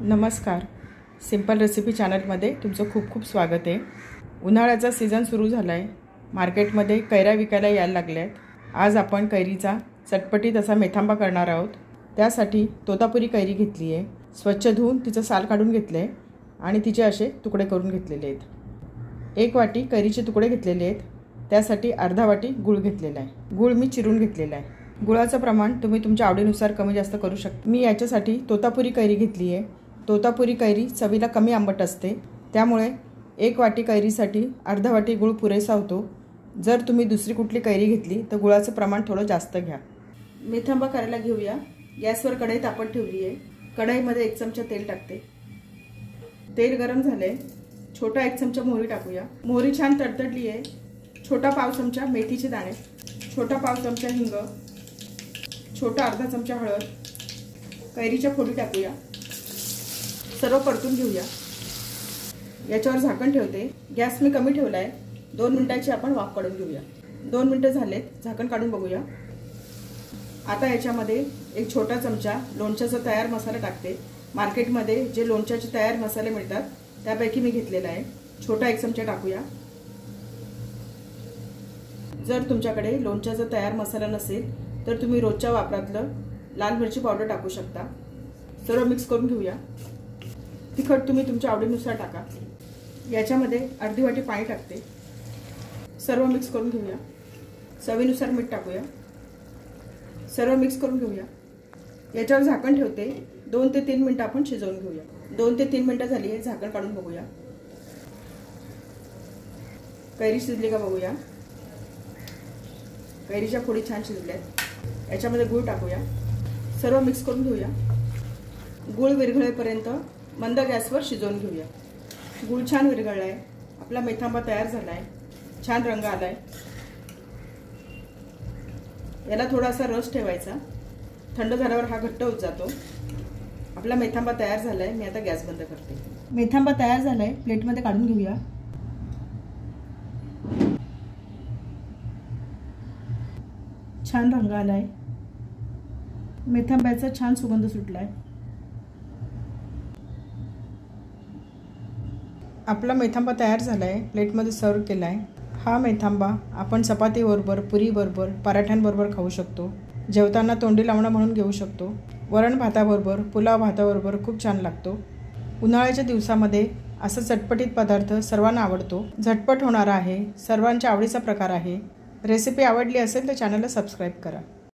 नमस्कार. Simple recipe चॅनलमध्ये तुमचं खूप खूप स्वागत आहे. उन्हाळ्याचा सीझन सुरू झाला आहे. मार्केटमध्ये कैऱ्या विकायला यायला लागल्या आहेत. आज आपण कैरीचा चटपटीत असा मेथांबा करणार आहोत. त्यासाठी तोतापुरी कैरी घेतली आहे. स्वच्छ धुवून तिचं साल काढून घेतलं आहे आणि तिचे असे तुकडे करून घेतलेले आहेत. 1 वाटी कैरीचे तुकडे घेतलेले आहेत. त्यासाठी अर्धा वाटी गूळ घेतलेला आहे. गूळ मी चिरून घेतलेला आहे. गुळाचं प्रमाण तुम्ही तुमच्या आवडीनुसार कमी जास्त करू शकता. मी याच्यासाठी तोतापुरी कैरी घेतली आहे. तोतापुरी कैरी चवीला कमी आंबट असते, त्यामुळे 1 वाटी कैरीसाठी अर्धा वाटी गूळ पुरेसा होतो. जर तुम्ही दुसरी कुठली कैरी घेतली तर गुळाचं प्रमाण थोडं जास्त घ्या. मेथांबा करायला घेऊया. गॅसवर कढई तापत ठेवली आहे. कढईमध्ये 1 चमचा तेल टाकते. तेल गरम झाले. छोटा 1 चमचा मोहरी टाकूया. मोहरी छान तडतडली आहे. छोटा पाव चमचा मेथीचे दाणे, छोटा पाव चमचा हिंग, छोटा अर्धा चमचा हळद, कैरीच्या फोडी टाकूया. सर्व परतून घेऊया. याच्यावर झाकण ठेवते. गॅस मी कमी ठेवला आहे. 2 मिनिटाची आपण वाफ काढून घेऊया. 2 मिनिटं झालेत. झाकण काढून बघूया. आता याच्यामध्ये 1 छोटा चमचा लोणच्याचा तयार मसाला टाकते. मार्केटमध्ये जे लोणच्याचे तयार मसाले मिळतात त्यापैकी मी घेतलेला आहे. छोटा 1 चमचा टाकूया. जर तुमच्याकडे लोणच्याचा तयार मसाला नसेल तर तुम्ही रोजच्या वापरातलं लाल मिरची पावडर टाकू शकता. सर्व मिक्स करून घेऊया. तिखट तुम्ही तुमच्या आवडीनुसार टाका. याच्यामध्ये अर्धी वाटी पाणी टाकते. सर्व मिक्स करून घेऊया. चवीनुसार मीठ टाकूया. सर्व मिक्स करून घेऊया. याच्यावर झाकण ठेवते. 2 ते 3 मिनिटं आपण शिजवून घेऊया. 2 ते 3 मिनिटं झाली आहे. झाकण काढून बघूया. कैरी शिजली का बघूया. कैरीच्या फोडी छान शिजल्यात. याच्यामध्ये गूळ टाकूया. सर्व मिक्स करून घेऊया. गूळ विरघळेपर्यंत मंद गॅसवर शिजवून घेऊया. गूळ छान विरघळला आहे. आपला मेथांबा तयार झाला आहे. छान रंग आला आहे. याला थोडासा रस ठेवायचा. थंड झाल्यावर हा घट्ट होत जातो. आपला मेथांबा तयार झाला आहे. मी आता गॅस बंद करते. मेथांबा तयार झाला आहे. प्लेटमध्ये काढून घेऊया. छान रंग आला आहे. मेथांब्याचा छान सुगंध सुटला आहे. आपला मेथांबा तयार झाला आहे. प्लेटमध्ये सर्व केला आहे. हा मेथांबा आपण चपातीबरोबर, पुरीबरोबर, पराठ्यांबरोबर खाऊ शकतो. जेवताना तोंडी लावणं म्हणून घेऊ शकतो. वरण भाताबरोबर, पुलाव भाताबरोबर खूप छान लागतो. उन्हाळ्याच्या दिवसामध्ये असं चटपटीत पदार्थ सर्वांना आवडतो. झटपट होणारा आहे. सर्वांच्या आवडीचा प्रकार आहे. रेसिपी आवडली असेल तर चॅनलला सबस्क्राईब करा.